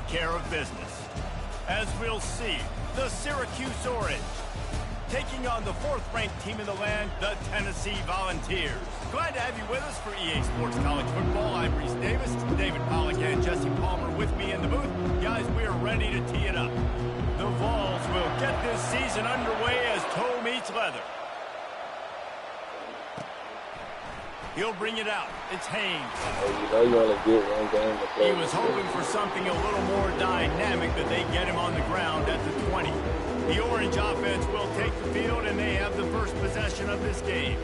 care of business. As we'll see, the Syracuse Orange taking on the fourth-ranked team in the land, the Tennessee Volunteers. Glad to have you with us for EA Sports College Football. I'm Reese Davis, David Pollack and Jesse Palmer with me in the booth. Guys, we are ready to tee it up. The Vols will get this season underway as toe meets leather. He'll bring it out. It's Haynes. You know you only get one game to play. He was hoping for something a little more dynamic, but they get him on the ground at the 20. The Orange offense will take the field, and they have the first possession of this game.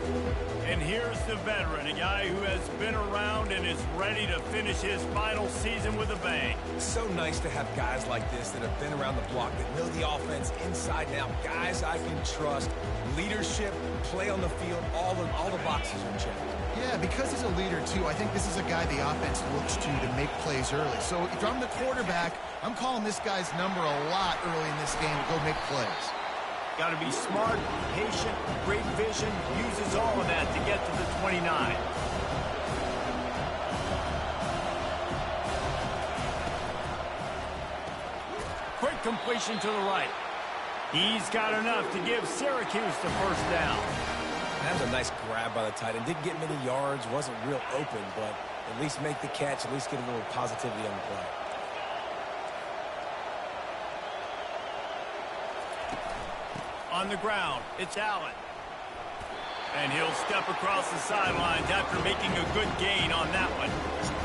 And here's the veteran, a guy who has been around and is ready to finish his final season with a bang. It's so nice to have guys like this that have been around the block, that know the offense inside and out. Guys I can trust. Leadership, play on the field, all the boxes are checked. Yeah, because he's a leader, too, I think this is a guy the offense looks to make plays early. So if I'm the quarterback, I'm calling this guy's number a lot early in this game to go make plays. Got to be smart, patient, great vision, uses all of that to get to the 29. Quick completion to the right. He's got enough to give Syracuse the first down. That was a nice grab by the tight end. Didn't get many yards, wasn't real open, but at least make the catch, at least get a little positivity on the play. On the ground, it's Allen. And he'll step across the sidelines after making a good gain on that one.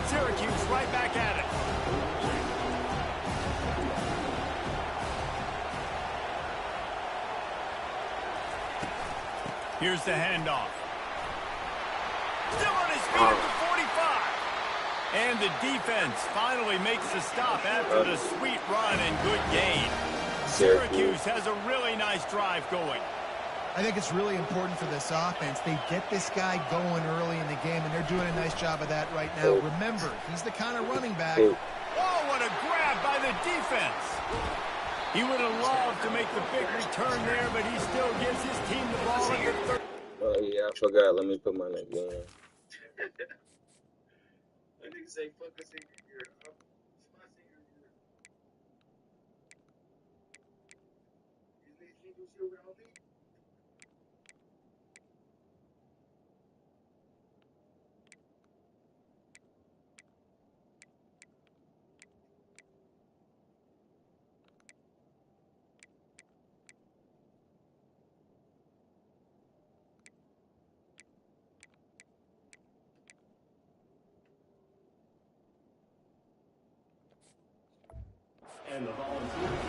Syracuse right back at it. Here's the handoff. Still on his feet at the 45. And the defense finally makes the stop after the sweet run and good gain. Syracuse has a really nice drive going. I think it's really important for this offense. They get this guy going early in the game, and they're doing a nice job of that right now. Remember, he's the kind of running back. Oh, what a grab by the defense. He would have loved to make the big return there, but he still gives his team the ball at the third. Oh, yeah, I forgot. Let me put my neck down. I need to say focus in your ear. It's my senior year. You need to see around me?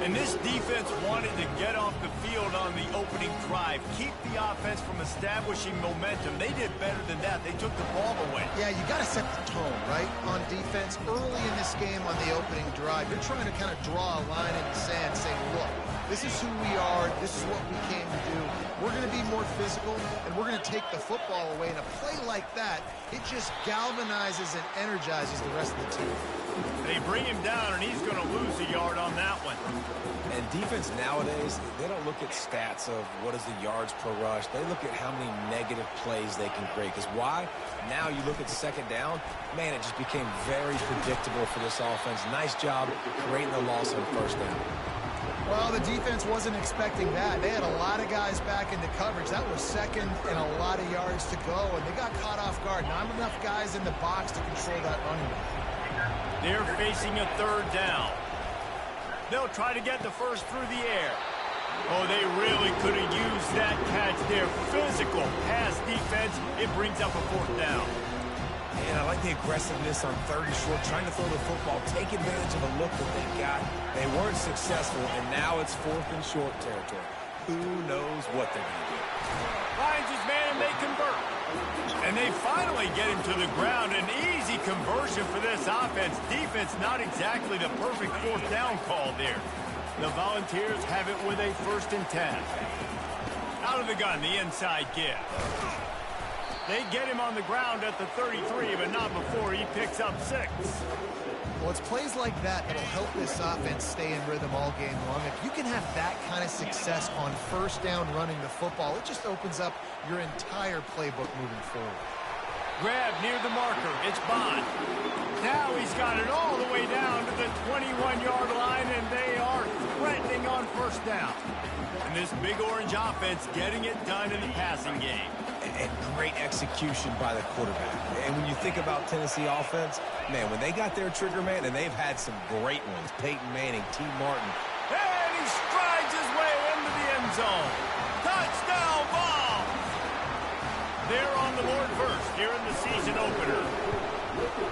And this defense wanted to get off the field on the opening drive, keep the offense from establishing momentum. They did better than that. They took the ball away. Yeah, you got to set the tone, right, on defense. Early in this game on the opening drive, you're trying to kind of draw a line in the sand saying, look, this is who we are. This is what we came to do. We're going to be more physical, and we're going to take the football away. And a play like that, it just galvanizes and energizes the rest of the team. They bring him down, and he's going to lose a yard on that one. And defense nowadays, they don't look at stats of what is the yards per rush. They look at how many negative plays they can create. Because why? Now you look at second down, man, it just became very predictable for this offense. Nice job creating the loss on first down. Well, the defense wasn't expecting that. They had a lot of guys back into coverage. That was second and a lot of yards to go, and they got caught off guard. Not enough guys in the box to control that running back. They're facing a third down. They'll try to get the first through the air. Oh, they really could have used that catch there. Physical pass defense. It brings up a fourth down. And I like the aggressiveness on third and short, trying to throw the football, take advantage of a look that they got. They weren't successful, and now it's fourth and short territory. Who knows what they're going to do? Finds his man, and they convert. And they finally get him to the ground. An easy conversion for this offense. Defense not exactly the perfect fourth down call there. The Volunteers have it with a 1st and 10. Out of the gun, the inside give. They get him on the ground at the 33, but not before he picks up 6. Well, it's plays like that that'll help this offense stay in rhythm all game long. If you can have that kind of success on first down running the football, it just opens up your entire playbook moving forward. Grab near the marker. It's Bond. Now he's got it all the way down to the 21-yard line, and they are threatening on first down. And this big orange offense getting it done in the passing game. And great execution by the quarterback. And when you think about Tennessee offense, man, when they got their trigger man, and they've had some great ones, Peyton Manning, T. Martin. And he strides his way into the end zone. Touchdown ball! They're on the board first here in the season opener.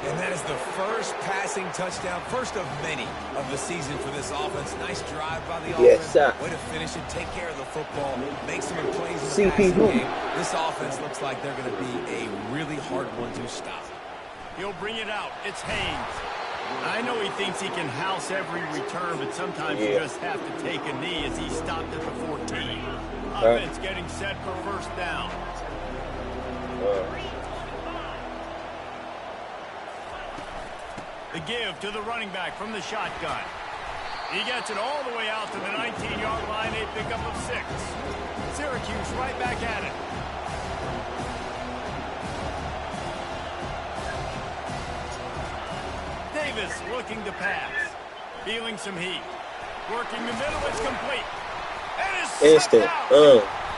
And that is the first passing touchdown, first of many of the season for this offense. Nice drive by the Yes, offense. sir. Way to finish it, take care of the football, make some plays in the passing game. This offense looks like they're going to be a really hard one to stop. He'll bring it out. It's Haynes. I know he thinks he can house every return, but sometimes you just have to take a knee as he stopped at the 14. Offense getting set for first down. The give to the running back from the shotgun. He gets it all the way out to the 19-yard line, a pickup of 6. Syracuse right back at it. Davis looking to pass. Feeling some heat. Working the middle, it's complete. And it's Instant.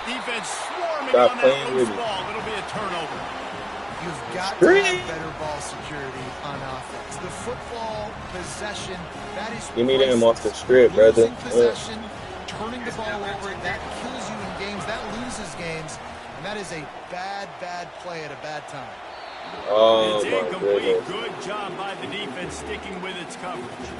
Defense swarming on that loose ball. It'll be a turnover. You've got to have better ball security on offense. The football possession, that is... Give me them off the script, brother. Losing possession, turning the ball over, that kills you in games, that loses games, and that is a bad, bad play at a bad time. Oh, it's my incomplete. goodness. Good job by the defense sticking with its coverage.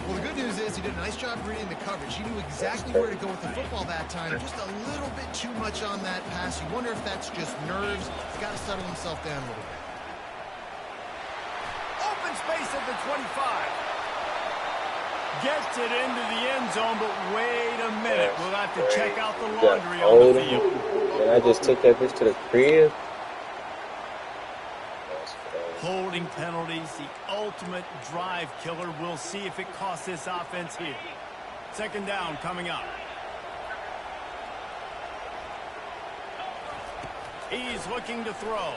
Well, the good news is he did a nice job reading the coverage. He knew exactly where to go with the football that time. Just a little bit too much on that pass. You wonder if that's just nerves. He's got to settle himself down a little bit. Open space at the 25. Gets it into the end zone, but wait a minute. We'll have to check out the laundry on the field. And I just took that bitch to the crib. Holding penalties, the ultimate drive killer. We'll see if it costs this offense here. Second down coming up. He's looking to throw.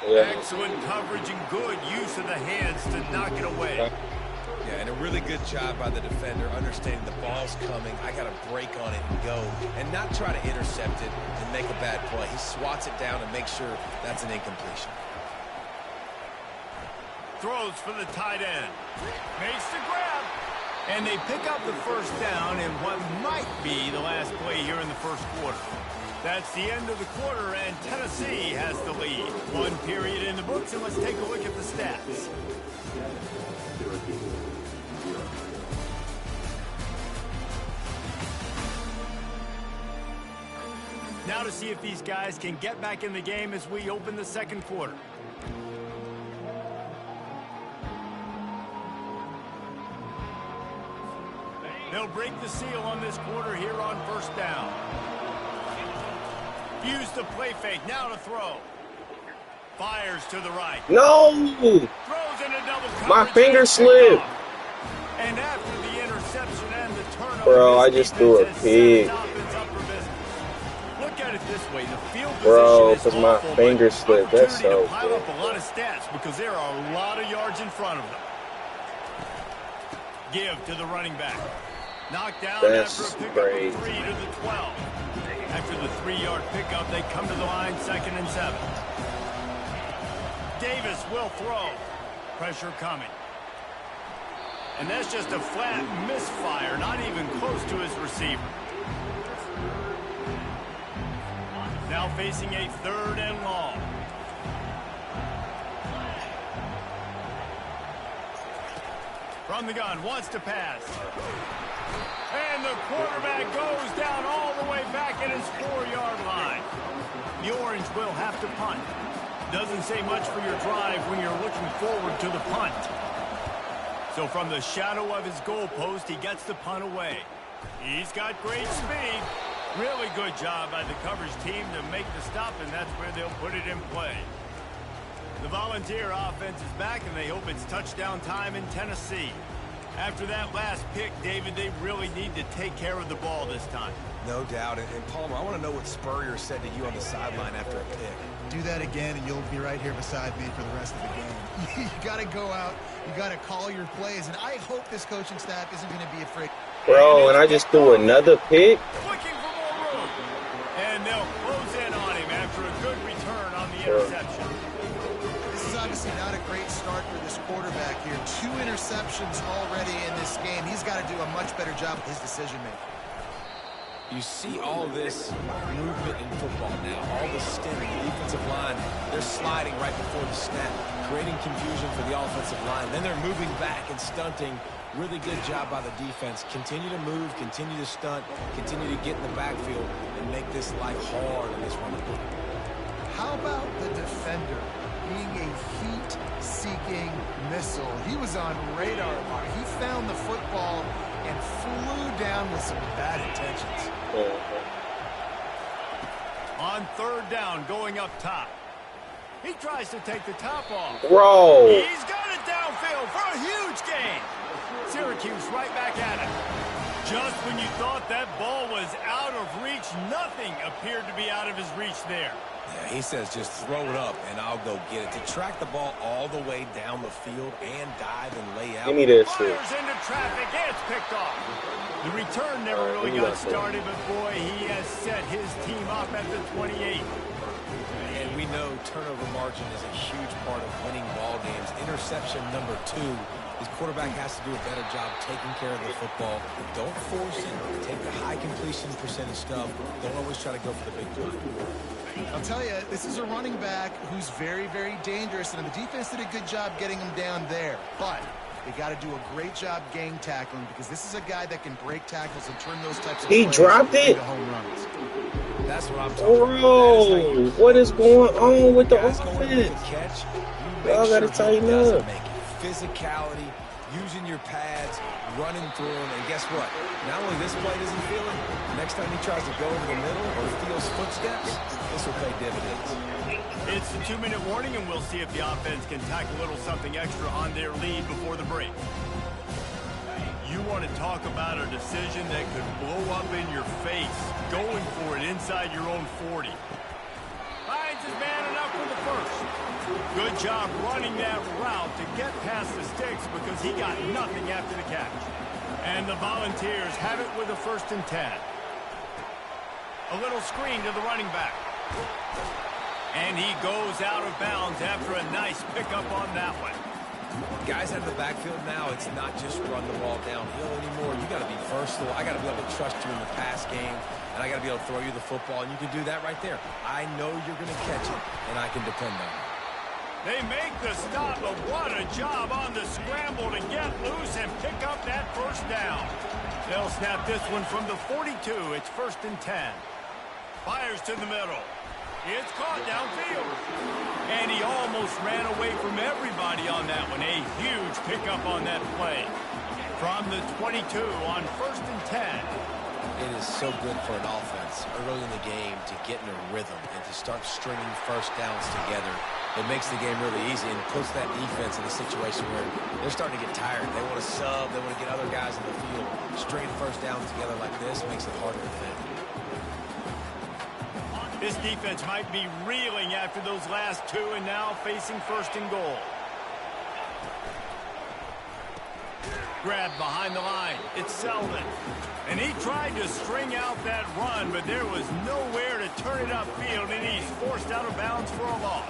Excellent coverage and good use of the hands to knock it away. Yeah, and a really good job by the defender, understanding the ball's coming. I got to break on it and go, and not try to intercept it and make a bad play. He swats it down and makes sure that's an incompletion. Throws for the tight end. Makes the grab. And they pick up the first down in what might be the last play here in the first quarter. That's the end of the quarter, and Tennessee has the lead. One period in the books, and let's take a look at the stats. Now to see if these guys can get back in the game as we open the second quarter. They'll break the seal on this quarter here on first down. Use the play fake, now to throw. Fires to the right. No! Throws in a double coverage. My finger slipped. And after the interception and the turnover, bro, I just threw a pig. Look at it this way, the field position Bro, is because my awful, finger but slipped. That's so opportunity to pile good. up a lot of stats because there are a lot of yards in front of them. Give to the running back. Knocked down That's after a pickup crazy. of 3 to the 12. After the 3-yard pickup, they come to the line, 2nd and 7. Davis will throw. Pressure coming. And that's just a flat misfire, not even close to his receiver. Now facing a 3rd and long. From the gun, wants to pass. And the quarterback goes down all the way back at his 4-yard line. The Orange will have to punt. Doesn't say much for your drive when you're looking forward to the punt. So from the shadow of his goalpost, he gets the punt away. He's got great speed. Really good job by the coverage team to make the stop, and that's where they'll put it in play. The Volunteer offense is back, and they hope it's touchdown time in Tennessee. After that last pick, David, they really need to take care of the ball this time. No doubt. And Palmer, I want to know what Spurrier said to you on the sideline after a pick. Do that again, and you'll be right here beside me for the rest of the game. You got to go out. You got to call your plays, and I hope this coaching staff isn't going to be afraid. Bro, and I just threw another pick. Looking for more room. And they'll close in on him after a good return on the interception. This is obviously not a great start for this quarterback here. 2 interceptions already in this game. He's got to do a much better job with his decision-making. You see all this movement in football now, all the stemming, the defensive line, they're sliding right before the snap, creating confusion for the offensive line. Then they're moving back and stunting. Really good job by the defense. Continue to move, continue to stunt, continue to get in the backfield and make this life hard in this running game. How about the defender being a heat-seeking missile? He was on radar. He found the football and flew down with some bad intentions. On third down, going up top. He tries to take the top off. Bro. He's got it downfield for a huge gain. Syracuse right back at it. Just when you thought that ball was out of reach, nothing appeared to be out of his reach there. Yeah, he says just throw it up and I'll go get it. To track the ball all the way down the field and dive and lay out. Give me this shit. Fires into traffic, and it's picked off. The return never really got started, but boy, he has set his team up at the 28. And we know turnover margin is a huge part of winning ball games. Interception number 2. His quarterback has to do a better job taking care of the football. Don't force it. Take the high completion percentage stuff. Don't always try to go for the big play. I'll tell you, this is a running back who's very, very dangerous, and the defense did a good job getting him down there. But they got to do a great job gang tackling because this is a guy that can break tackles and turn those types of He plays dropped it? into home runs. That's what I'm talking about. Bro, what is going on with the Guys going to make a offense? catch, Y'all gotta tighten up. make it. Physicality, using your pads, running through them, and guess what? Not only this play doesn't feel it, next time he tries to go over the middle or feels footsteps, this will pay dividends. It's the 2-minute warning, and we'll see if the offense can tack a little something extra on their lead before the break. You want to talk about a decision that could blow up in your face, going for it inside your own 40. Finds his man enough for the first. Good job running that route to get past the sticks because he got nothing after the catch. And the Volunteers have it with a 1st and 10. A little screen to the running back. And he goes out of bounds after a nice pickup on that one. Guys out of the backfield now, it's not just run the ball downhill anymore. You got to be versatile. I got to be able to trust you in the pass game, and I got to be able to throw you the football, and you can do that right there. I know you're going to catch it, and I can depend on it. They make the stop, but what a job on the scramble to get loose and pick up that 1st down. They'll snap this one from the 42. It's 1st and 10. Fires to the middle. It's caught downfield. And he almost ran away from everybody on that one. A huge pickup on that play. From the 22 on 1st and 10. It is so good for an offense early in the game to get in a rhythm and to start stringing 1st downs together. It makes the game really easy and puts that defense in a situation where they're starting to get tired. They want to sub. They want to get other guys in the field. Stringing 1st downs together like this makes it harder to defend. This defense might be reeling after those last 2 and now facing 1st and goal. Grabbed behind the line. It's Selden. And he tried to string out that run, but there was nowhere to turn it upfield, and he's forced out of bounds for a loss.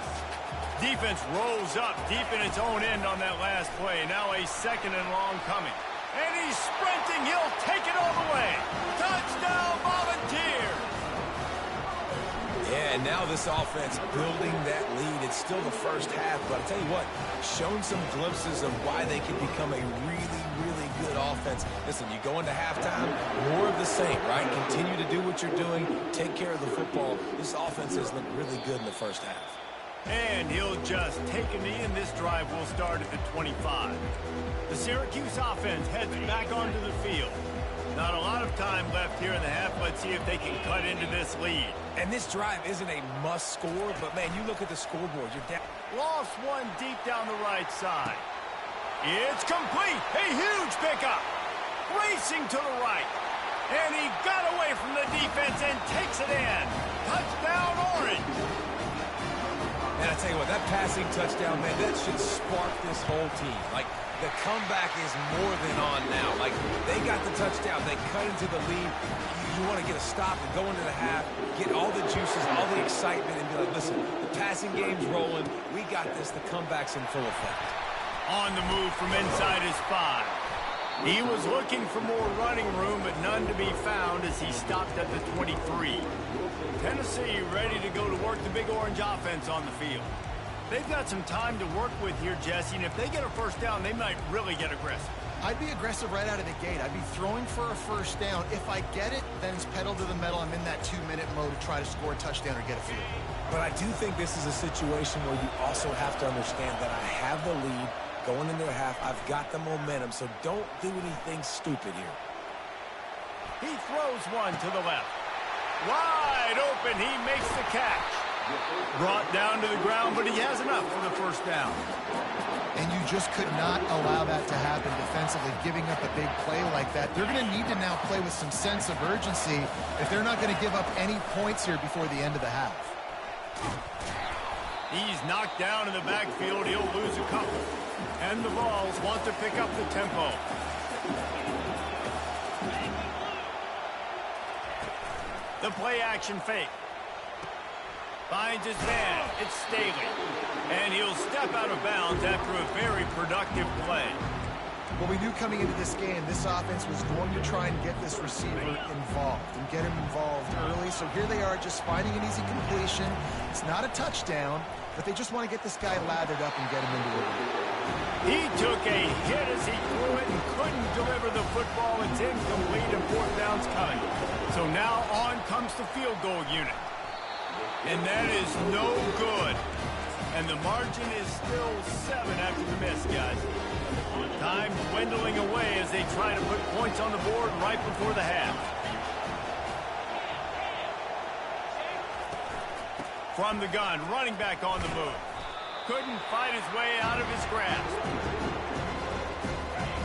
Defense rolls up deep in its own end on that last play. Now a 2nd and long coming. And he's sprinting. He'll take it all the way. Touchdown, Volunteers! Yeah, and now this offense building that lead. It's still the 1st half, but I'll tell you what, shown some glimpses of why they can become a really, really good offense. Listen, you go into halftime, more of the same, right? Continue to do what you're doing, take care of the football. This offense has looked really good in the 1st half. And he'll just take a knee, and this drive will start at the 25. The Syracuse offense heads back onto the field. Not a lot of time left here in the half. Let's see if they can cut into this lead. And this drive isn't a must score, but man, you look at the scoreboard, you're down. Lost one deep down the right side. It's complete. A huge pickup. Racing to the right. And he got away from the defense and takes it in. Touchdown, Orange. And I tell you what, that passing touchdown, man, that should spark this whole team. Like, the comeback is more than on now. Like, they got the touchdown. They cut into the lead. You want to get a stop and go into the half, get all the juices, all the excitement, and be like, listen, the passing game's rolling. We got this. The comeback's in full effect. On the move from inside his 5. He was looking for more running room, but none to be found as he stopped at the 23. Tennessee ready to go to work the Big Orange offense on the field. They've got some time to work with here, Jesse, and if they get a first down, they might really get aggressive. I'd be aggressive right out of the gate. I'd be throwing for a first down. If I get it, then it's pedal to the metal. I'm in that 2-minute mode to try to score a touchdown or get a field. But I do think this is a situation where you also have to understand that I have the lead going into the half. I've got the momentum, so don't do anything stupid here. He throws one to the left. Wide open, he makes the catch. Brought down to the ground, but he has enough for the first down. And you just could not allow that to happen defensively, giving up a big play like that. They're going to need to now play with some sense of urgency if they're not going to give up any points here before the end of the half. He's knocked down in the backfield. He'll lose a couple. And the Vols want to pick up the tempo. The play action fake. Finds his man. It's Staley. And he'll step out of bounds after a very productive play. Well, we knew coming into this game, this offense was going to try and get this receiver involved and get him involved early. So here they are just finding an easy completion. It's not a touchdown, but they just want to get this guy lathered up and get him into it. He took a hit as he threw it and couldn't deliver the football. It's incomplete and fourth down's coming. So now on comes the field goal unit. And that is no good. And the margin is still 7 after the miss, guys. Time dwindling away as they try to put points on the board right before the half. From the gun, running back on the move. Couldn't fight his way out of his grasp.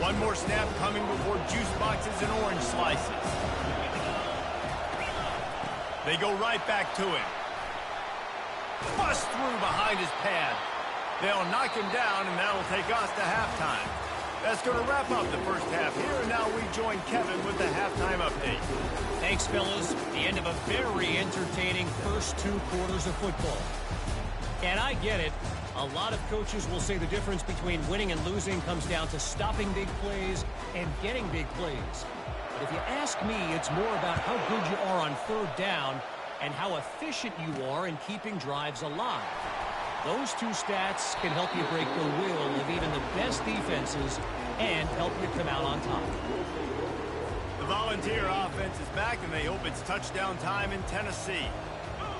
One more snap coming before juice boxes and orange slices. They go right back to him. Bust through behind his pad. They'll knock him down, and that'll take us to halftime. That's going to wrap up the first half here, and now we join Kevin with the halftime update. Thanks, fellas. The end of a very entertaining first 2 quarters of football. And I get it. A lot of coaches will say the difference between winning and losing comes down to stopping big plays and getting big plays. But if you ask me, it's more about how good you are on third down and how efficient you are in keeping drives alive. Those 2 stats can help you break the will of even the best defenses and help you come out on top. The Volunteer offense is back, and they hope it's touchdown time in Tennessee.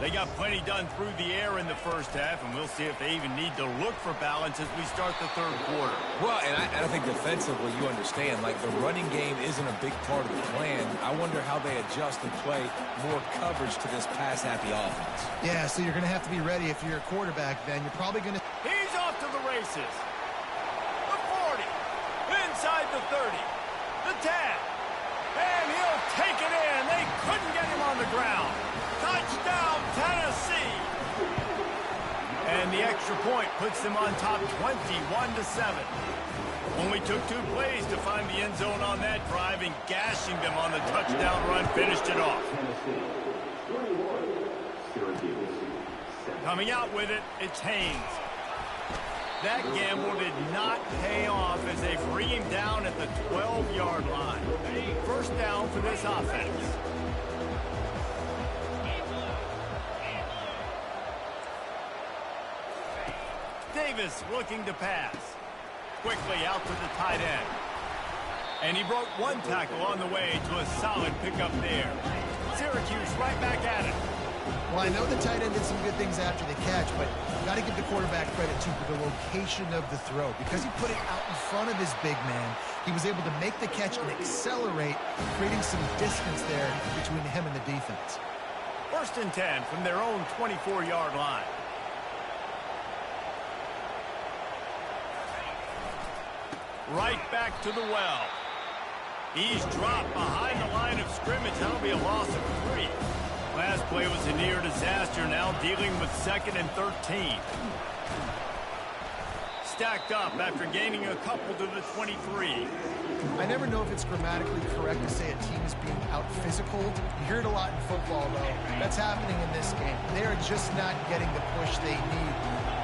They got plenty done through the air in the first half, and we'll see if they even need to look for balance as we start the third quarter. Well, and I think defensively, you understand, like, the running game isn't a big part of the plan. I wonder how they adjust and play more coverage to this pass-happy offense. Yeah, so you're going to have to be ready if you're a quarterback, then. You're probably going to... He's off to the races. The 40. Inside the 30. The 10. And he'll take it in. They couldn't get him on the ground. Touchdown, Tennessee! And the extra point puts them on top 21-7. Only took 2 plays to find the end zone on that drive, and gashing them on the touchdown run finished it off. Coming out with it, it's Haynes. That gamble did not pay off as they bring him down at the 12-yard line. First down for this offense. Davis looking to pass. Quickly out to the tight end. And he broke 1 tackle on the way to a solid pickup there. Syracuse right back at it. Well, I know the tight end did some good things after the catch, but you got to give the quarterback credit, too, for the location of the throw. Because he put it out in front of his big man, he was able to make the catch and accelerate, creating some distance there between him and the defense. First and 10 from their own 24-yard line. Right back to the well. He's dropped behind the line of scrimmage. That'll be a loss of 3. Last play was a near disaster, now dealing with 2nd and 13. Stacked up after gaining a couple to the 23. I never know if it's grammatically correct to say a team is being out-physical. You hear it a lot in football, though. That's happening in this game. They are just not getting the push they need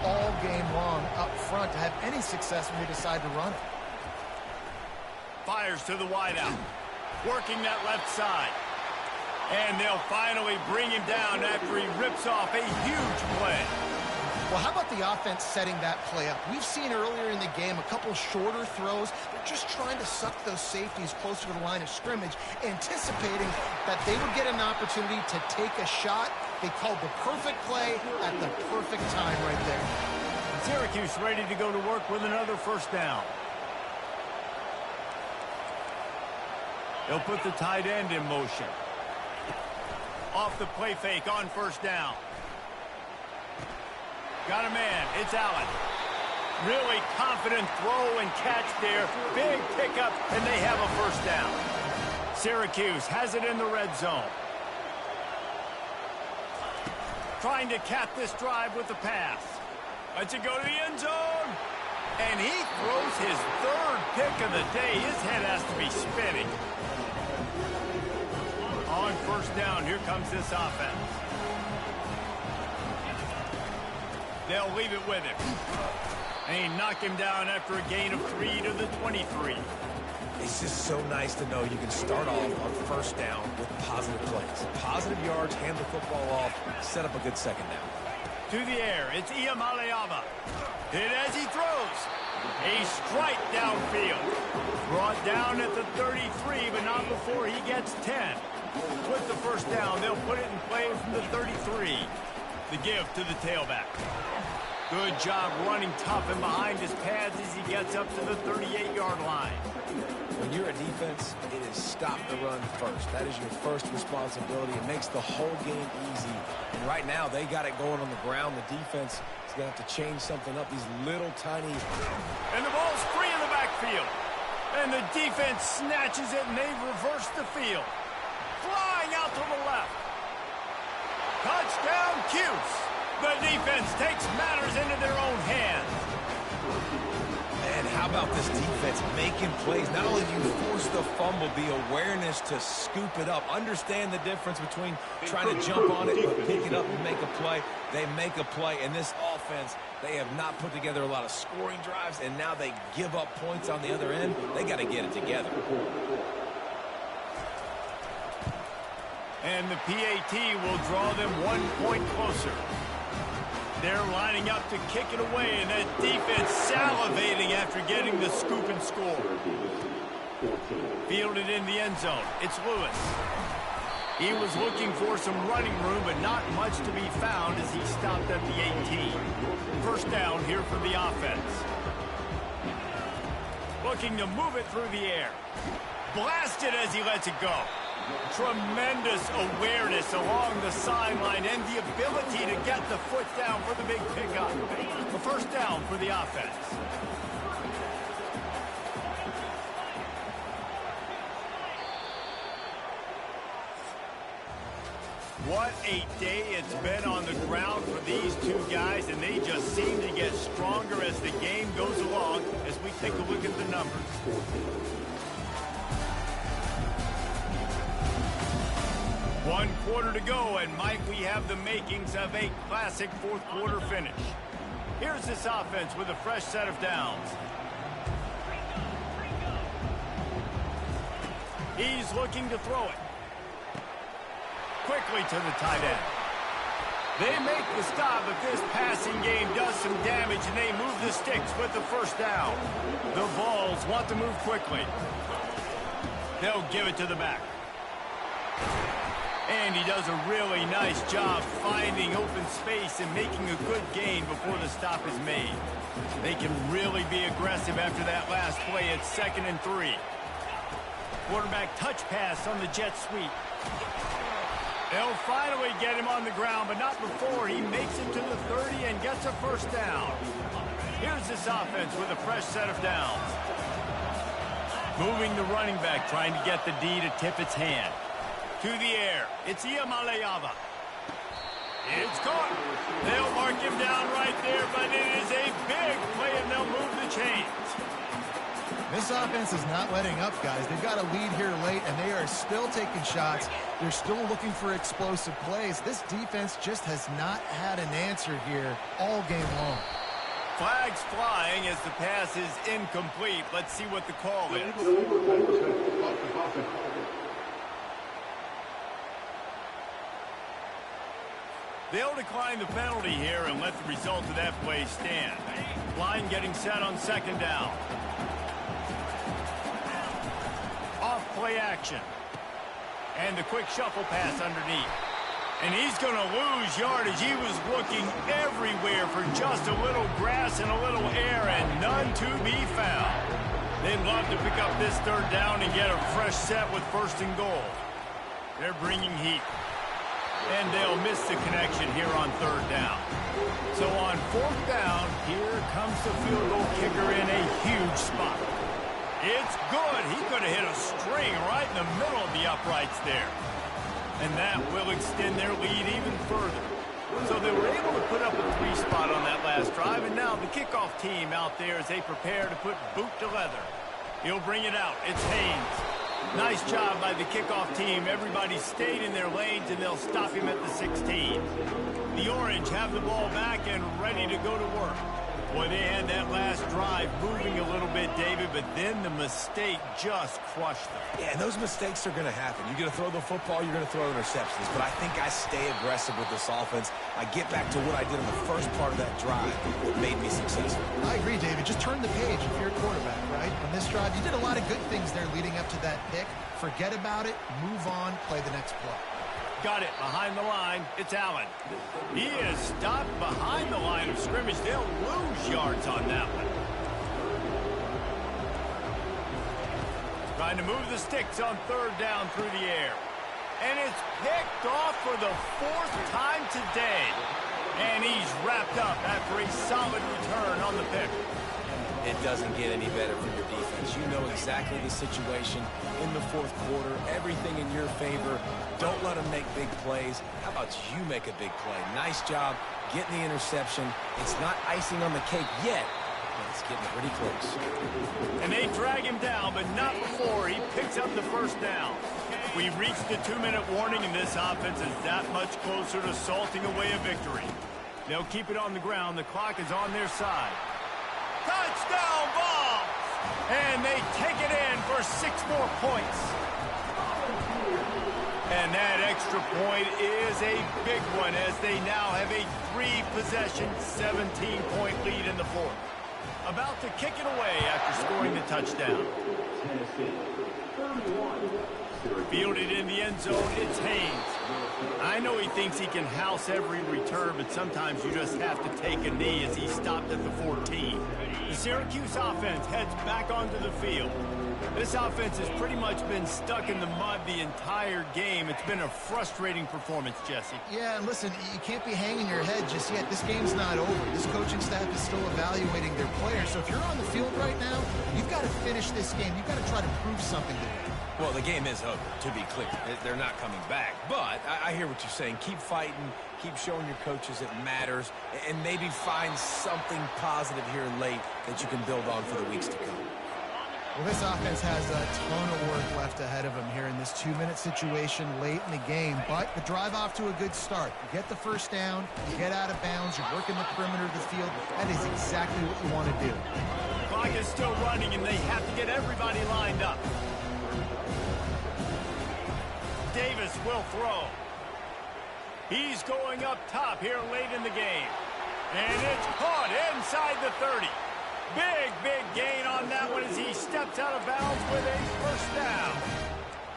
all game long up front to have any success when they decide to run it. Fires to the wideout. Working that left side. And they'll finally bring him down after he rips off a huge play. Well, how about the offense setting that play up? We've seen earlier in the game a couple shorter throws. They're just trying to suck those safeties closer to the line of scrimmage, anticipating that they would get an opportunity to take a shot. They called the perfect play at the perfect time right there. Syracuse ready to go to work with another first down. They'll put the tight end in motion. Off the play fake on first down. Got a man. It's Allen. Really confident throw and catch there. Big pickup, and they have a first down. Syracuse has it in the red zone. Trying to cap this drive with the pass. Lets it go to the end zone. And he throws his 3rd pick of the day. His head has to be spinning. On first down, here comes this offense. They'll leave it with him. And he knocked him down after a gain of 3 to the 23. It's just so nice to know you can start off on first down with positive plays. Positive yards, hand the football off, set up a good second down. To the air, it's Iamaleava. Hit as he throws. A strike downfield. Brought down at the 33, but not before he gets 10. With the first down, they'll put it in play from the 33. The give to the tailback. Good job running tough and behind his pads as he gets up to the 38-yard line. When you're a defense, it is stop the run first. That is your first responsibility. It makes the whole game easy. And right now, they got it going on the ground. The defense is going to have to change something up. These little tiny... And the ball's free in the backfield. And the defense snatches it, and they reverse the field. Flying out to the left. Touchdown, Cuse. The defense takes matters into their own hands. And how about this defense making plays? Not only do you force the fumble, the awareness to scoop it up. Understand the difference between trying to jump on it, but pick it up and make a play. They make a play. And this offense, they have not put together a lot of scoring drives, and now they give up points on the other end. They got to get it together. And the PAT will draw them 1 point closer. They're lining up to kick it away, and that defense salivating after getting the scoop and score. Fielded in the end zone. It's Lewis. He was looking for some running room, but not much to be found as he stopped at the 18. First down here for the offense. Looking to move it through the air. Blasted as he lets it go. Tremendous awareness along the sideline and the ability to get the foot down for the big pickup. The first down for the offense. What a day it's been on the ground for these two guys, and they just seem to get stronger as the game goes along as we take a look at the numbers. 1 quarter to go, and Mike, we have the makings of a classic fourth quarter finish. Here's this offense with a fresh set of downs. He's looking to throw it. Quickly to the tight end. They make the stop, but this passing game does some damage, and they move the sticks with the first down. The Vols want to move quickly. They'll give it to the back. And he does a really nice job finding open space and making a good gain before the stop is made. They can really be aggressive after that last play. It's 2nd and 3. Quarterback touch pass on the jet sweep. They'll finally get him on the ground, but not before he makes it to the 30 and gets a first down. Here's this offense with a fresh set of downs. Moving the running back, trying to get the D to tip its hand. To the air. It's Iamaleava. It's caught. They'll mark him down right there, but it is a big play, and they'll move the chains. This offense is not letting up, guys. They've got a lead here late, and they are still taking shots. They're still looking for explosive plays. This defense just has not had an answer here all game long. Flags flying as the pass is incomplete. Let's see what the call is. They'll decline the penalty here and let the result of that play stand. Line getting set on second down. Off play action. And the quick shuffle pass underneath. And he's going to lose yardage. He was looking everywhere for just a little grass and a little air, and none to be found. They'd love to pick up this third down and get a fresh set with first and goal. They're bringing heat. And they'll miss the connection here on third down. So on fourth down, here comes the field goal kicker in a huge spot. It's good. He could have hit a string right in the middle of the uprights there. And that will extend their lead even further. So they were able to put up a 3 spot on that last drive, and now the kickoff team out there as they prepare to put boot to leather. He'll bring it out. It's Haynes. Nice job by the kickoff team. Everybody stayed in their lanes, and they'll stop him at the 16. The Orange have the ball back and ready to go to work. Boy, they had that last drive moving a little bit, David, but then the mistake just crushed them. Yeah, and those mistakes are going to happen. You're going to throw the football, you're going to throw interceptions. But I think I stay aggressive with this offense. I get back to what I did in the first part of that drive that made me successful. I agree, David. Just turn the page if you're a quarterback, right? On this drive, you did a lot of good things there leading up to that pick. Forget about it, move on, play the next play. Got it behind the line. It's Allen. He is stopped behind the line of scrimmage. They'll lose yards on that one. Trying to move the sticks on third down through the air. And it's picked off for the 4th time today. And he's wrapped up after a solid return on the pick. It doesn't get any better for your defense. You know exactly the situation in the 4th quarter. Everything in your favor. Don't let them make big plays. How about you make a big play? Nice job getting the interception. It's not icing on the cake yet, but it's getting pretty close. And they drag him down, but not before he picks up the first down. We've reached the 2-minute warning, and this offense is that much closer to salting away a victory. They'll keep it on the ground. The clock is on their side. Touchdown ball! And they take it in for 6 more points. And that extra point is a big one as they now have a 3-possession, 17-point lead in the 4th. About to kick it away after scoring the touchdown. Fielded in the end zone, it's Haynes. I know he thinks he can house every return, but sometimes you just have to take a knee as he stopped at the 14. The Syracuse offense heads back onto the field. This offense has pretty much been stuck in the mud the entire game. It's been a frustrating performance, Jesse. Yeah, and listen, you can't be hanging your head just yet. This game's not over. This coaching staff is still evaluating their players. So if you're on the field right now, you've got to finish this game. You've got to try to prove something to them. Well, the game is over, to be clear. They're not coming back. But I hear what you're saying. Keep fighting. Keep showing your coaches it matters. And maybe find something positive here in late that you can build on for the weeks to come. Well, this offense has a ton of work left ahead of them here in this 2-minute situation late in the game. But the drive off to a good start. You get the first down. You get out of bounds. You're working the perimeter of the field. That is exactly what you want to do. The clock is still running, and they have to get everybody lined up. Davis will throw. He's going up top here late in the game. And it's caught inside the 30. Big gain on that one as he steps out of bounds with a first down.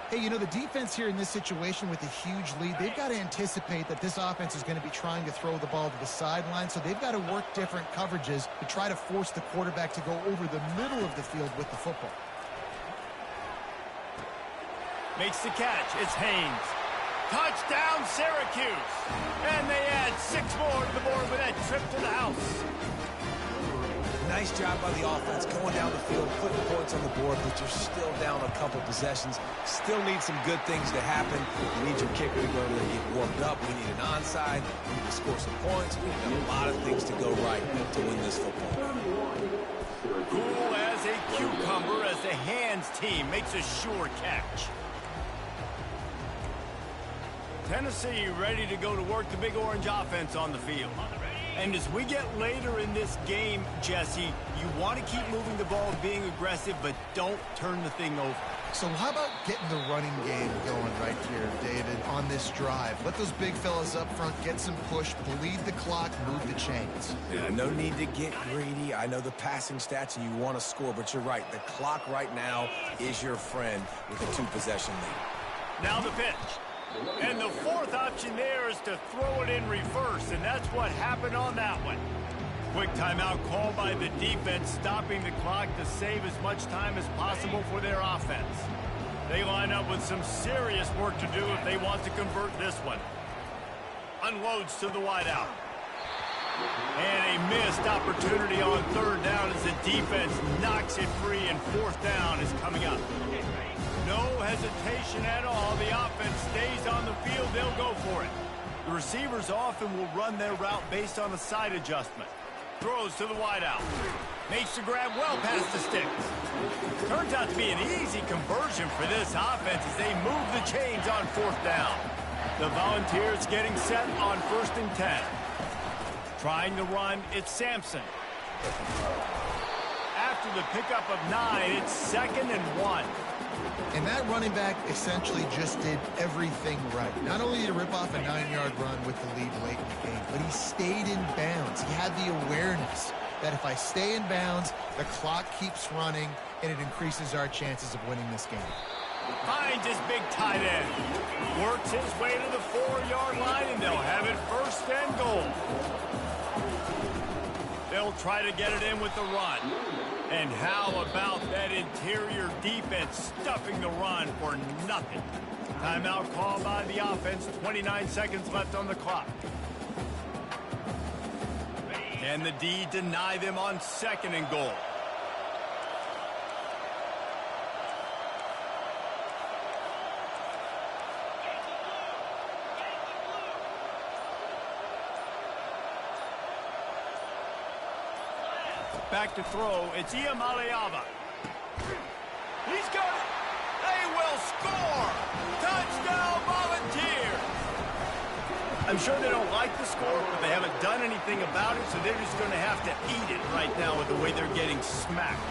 Hey, you know, the defense here in this situation with a huge lead, they've got to anticipate that this offense is going to be trying to throw the ball to the sideline, so they've got to work different coverages to try to force the quarterback to go over the middle of the field with the football. Makes the catch. It's Haynes. Touchdown, Syracuse. And they add 6 more to the board with that trip to the house. Nice job by the offense going down the field, putting points on the board, but you're still down a couple possessions. Still need some good things to happen. You need your kicker to go there and get warmed up. We need an onside. We need to score some points. We need a lot of things to go right to win this football game. Cool as a cucumber as the hands team makes a sure catch. Tennessee ready to go to work the Big Orange offense on the field. And as we get later in this game, Jesse, you want to keep moving the ball, being aggressive, but don't turn the thing over. So how about getting the running game going right here, David, on this drive? Let those big fellas up front get some push, bleed the clock, move the chains. Yeah, no need to get greedy. I know the passing stats and you want to score, but you're right. The clock right now is your friend with a two-possession lead. Now the pitch. And the fourth option there is to throw it in reverse, and that's what happened on that one. Quick timeout called by the defense, stopping the clock to save as much time as possible for their offense. They line up with some serious work to do if they want to convert this one. Unloads to the wideout. And a missed opportunity on third down as the defense knocks it free, and fourth down is coming up. No hesitation at all. The offense stays on the field. They'll go for it. The receivers often will run their route based on a side adjustment. Throws to the wideout. Makes the grab well past the sticks. Turns out to be an easy conversion for this offense as they move the chains on fourth down. The Volunteers getting set on 1st and 10. Trying to run, it's Sampson. After the pickup of 9, it's 2nd and 1. And that running back essentially just did everything right. Not only did he rip off a 9-yard run with the lead late in the game, but he stayed in bounds. He had the awareness that if I stay in bounds, the clock keeps running, and it increases our chances of winning this game. Finds his big tight end. Works his way to the 4-yard line, and they'll have it 1st and goal. They'll try to get it in with the run. And how about that interior defense stuffing the run for nothing? Timeout called by the offense. 29 seconds left on the clock. Can the D deny them on 2nd and goal? Back to throw. It's Iamaleava. He's got it. They will score. Touchdown, Volunteers. I'm sure they don't like the score, but they haven't done anything about it, so they're just going to have to eat it right now with the way they're getting smacked.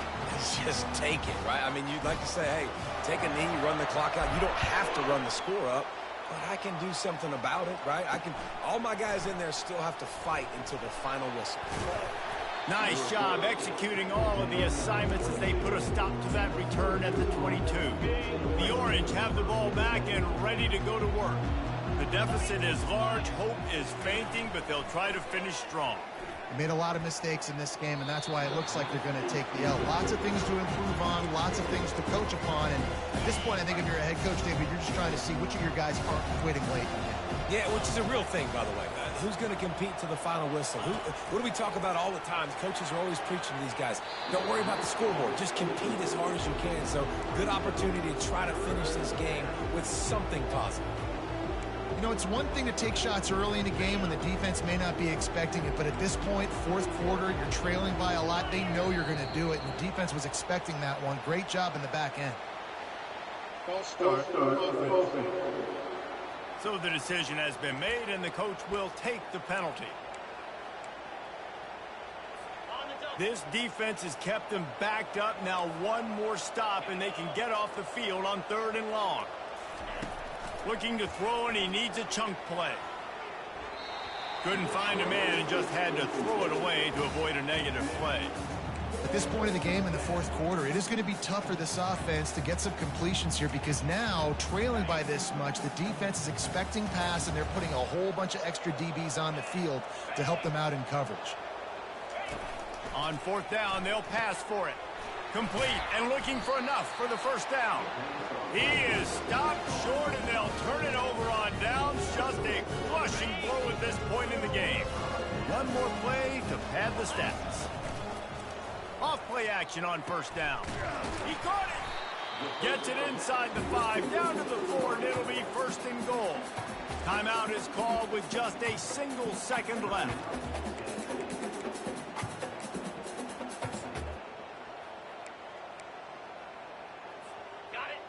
Just take it, right? I mean, you'd like to say, hey, take a knee, run the clock out. You don't have to run the score up, but I can do something about it, right? All my guys in there still have to fight until the final whistle. Nice job executing all of the assignments as they put a stop to that return at the 22. The Orange have the ball back and ready to go to work. The deficit is large, hope is fainting, but they'll try to finish strong. They made a lot of mistakes in this game, and that's why it looks like they're going to take the L. Lots of things to improve on, lots of things to coach upon, and at this point, I think if you're a head coach, David, you're just trying to see which of your guys aren't quitting late. Yeah, which is a real thing, by the way. Who's going to compete to the final whistle? What do we talk about all the time? Coaches are always preaching to these guys. Don't worry about the scoreboard. Just compete as hard as you can. So, good opportunity to try to finish this game with something positive. You know, it's one thing to take shots early in a game when the defense may not be expecting it, but at this point, 4th quarter, you're trailing by a lot. They know you're going to do it, and the defense was expecting that one. Great job in the back end. So the decision has been made, and the coach will take the penalty. This defense has kept them backed up. Now one more stop, and they can get off the field on 3rd and long. Looking to throw, and he needs a chunk play. Couldn't find a man and just had to throw it away to avoid a negative play. At this point in the game in the 4th quarter, it is going to be tough for this offense to get some completions here because now, trailing by this much, the defense is expecting pass, and they're putting a whole bunch of extra DBs on the field to help them out in coverage. On 4th down, they'll pass for it. Complete and looking for enough for the 1st down. He is stopped short, and they'll turn it over on downs. Just a crushing blow at this point in the game. One more play to pad the stats. Off play action on first down. He caught it. Gets it inside the 5, down to the 4, and it'll be first and goal. Timeout is called with just a single second left.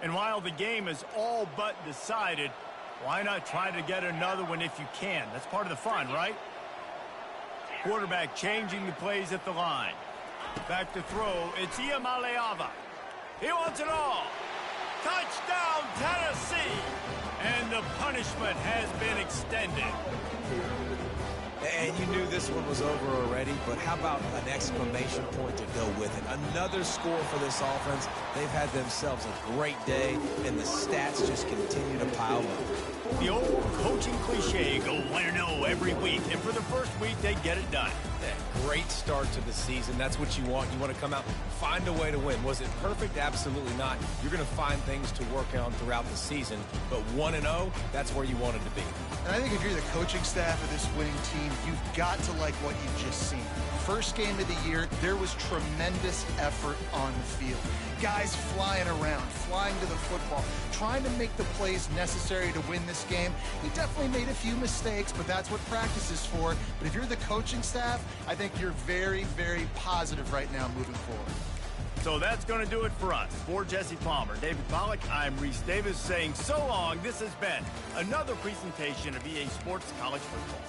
And while the game is all but decided, why not try to get another one if you can? That's part of the fun, right? Quarterback changing the plays at the line. Back to throw, it's Iamaleava. He wants it all. Touchdown, Tennessee! And the punishment has been extended. And you knew this one was over already, but how about an exclamation point to go with it? Another score for this offense. They've had themselves a great day, and the stats just continue to pile up. The old coaching cliche, go 1-0 every week, and for the first week, they get it done. Yeah, great start to the season. That's what you want. You want to come out, find a way to win. Was it perfect? Absolutely not. You're going to find things to work on throughout the season, but 1-0, that's where you wanted to be. And I think if you're the coaching staff of this winning team, you've got to like what you've just seen. First game of the year, there was tremendous effort on the field. Guys flying around, flying to the football, trying to make the plays necessary to win this game. He definitely made a few mistakes, but that's what practice is for. But if you're the coaching staff, I think you're very, very positive right now moving forward. So that's going to do it for us. For Jesse Palmer, David Pollack, I'm Reese Davis saying so long. This has been another presentation of EA Sports College Football.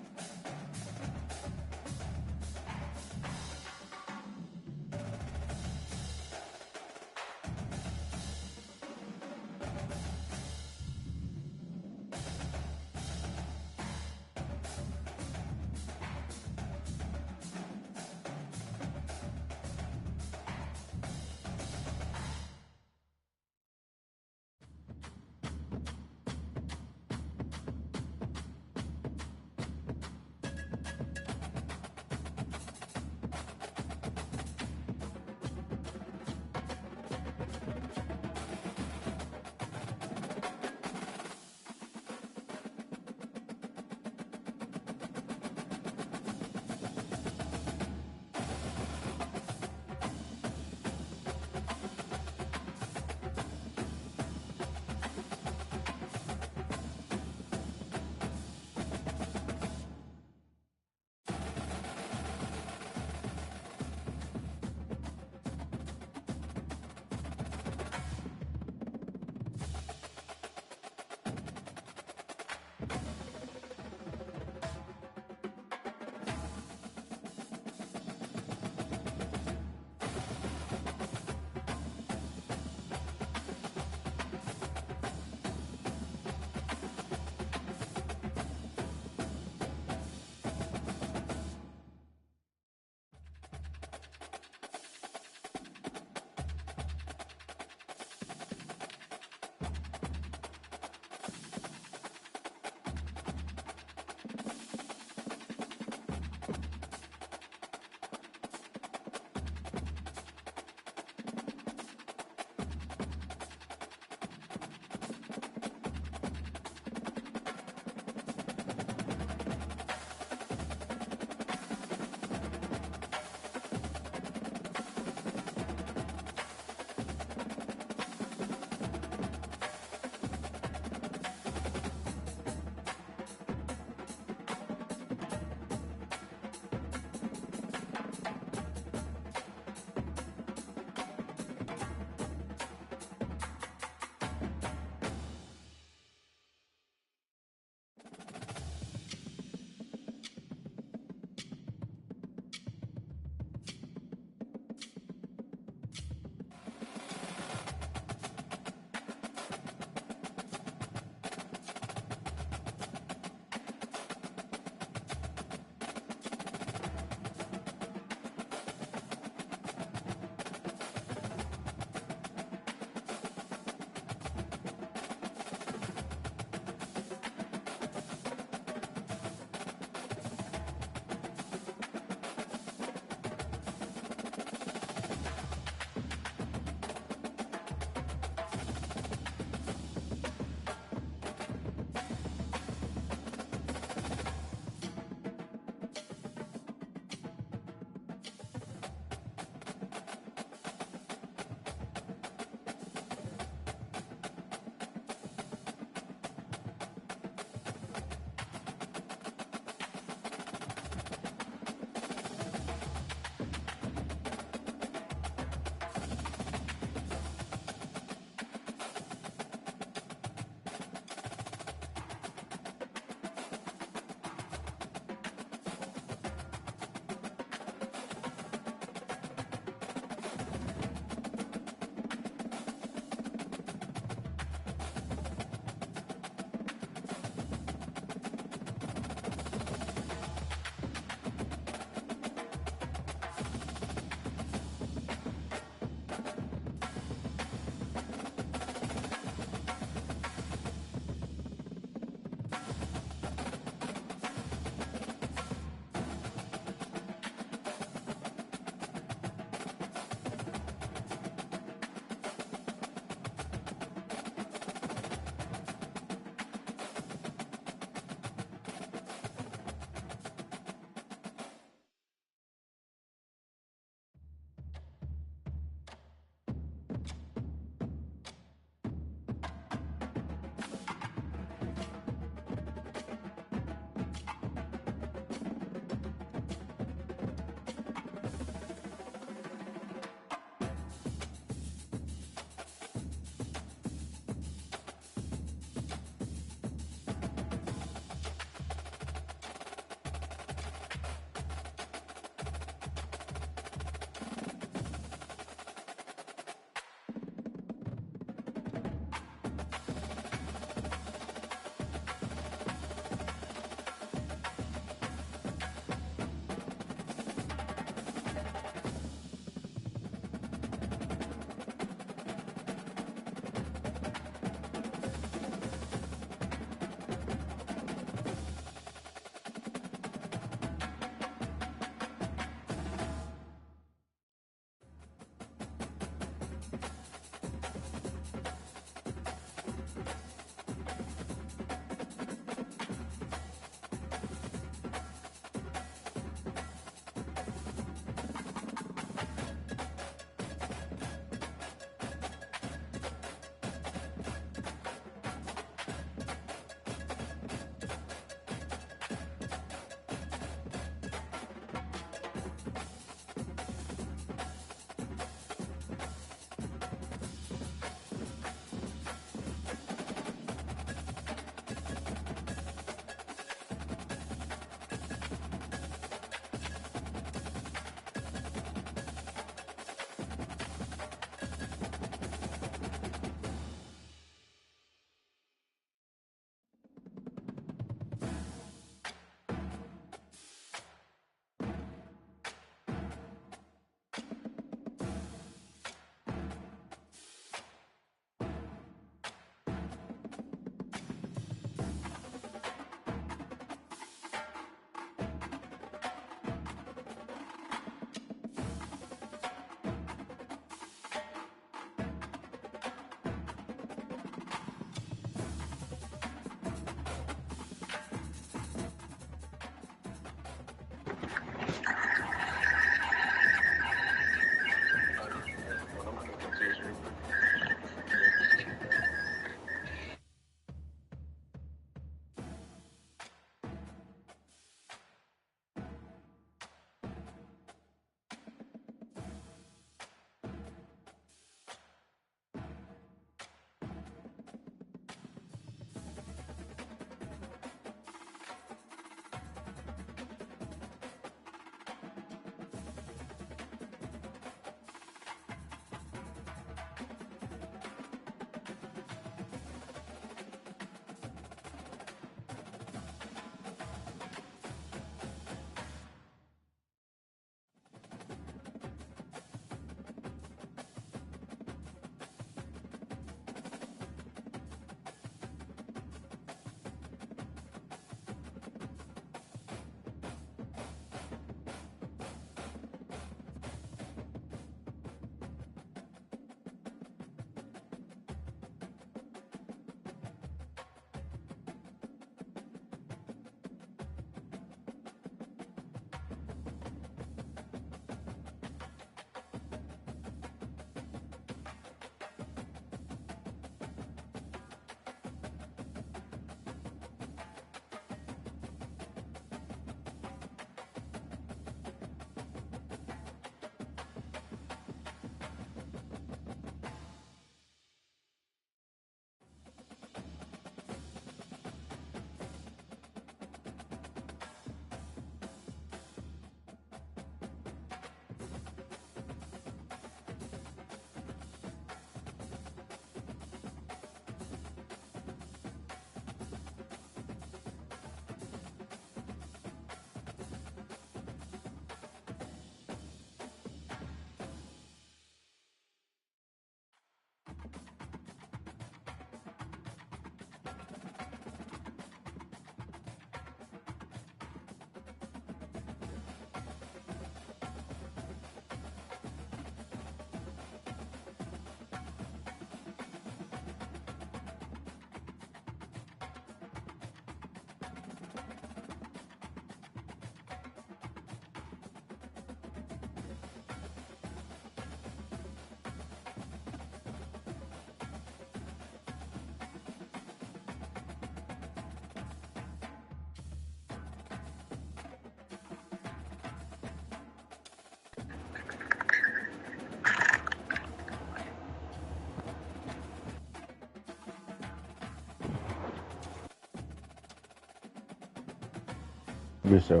Yes, sir.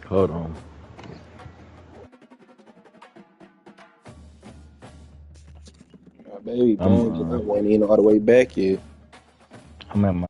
Hold on. My baby I'm banging. I wasn't even all the way back yet. I'm at my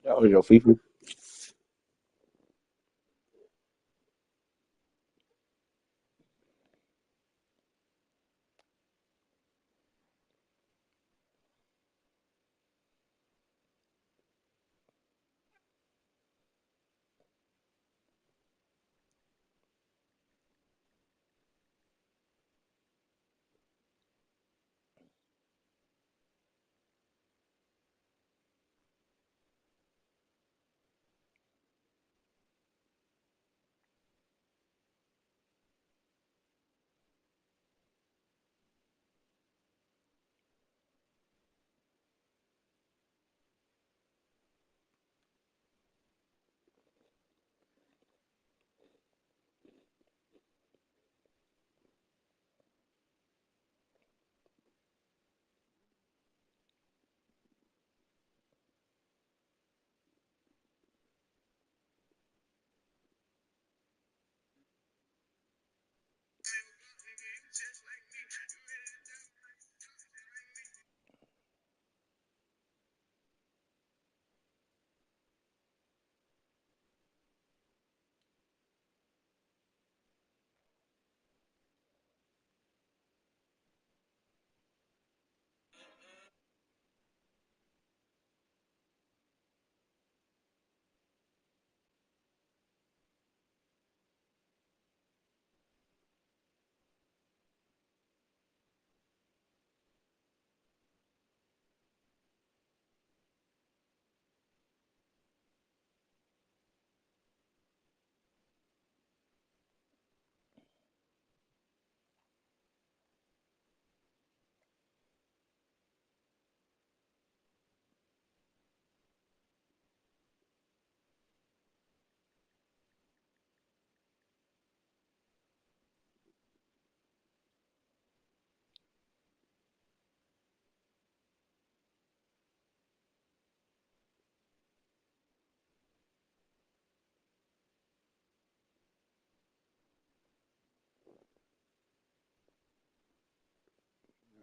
That was your FIFA.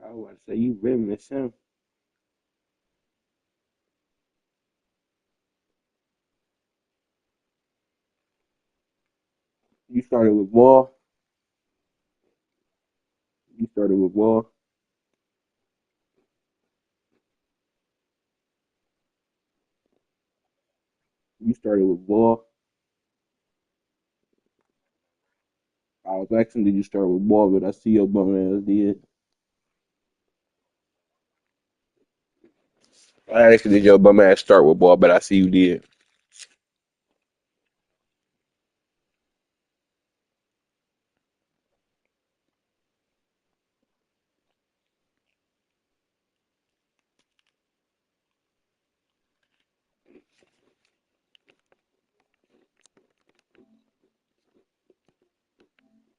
I was about to say you really miss him. You started with Ball. You started with Ball. You started with Ball. I was asking, did you start with Ball? But I see your bum ass did. I asked, did your bum ass start with Ball? But I see you did.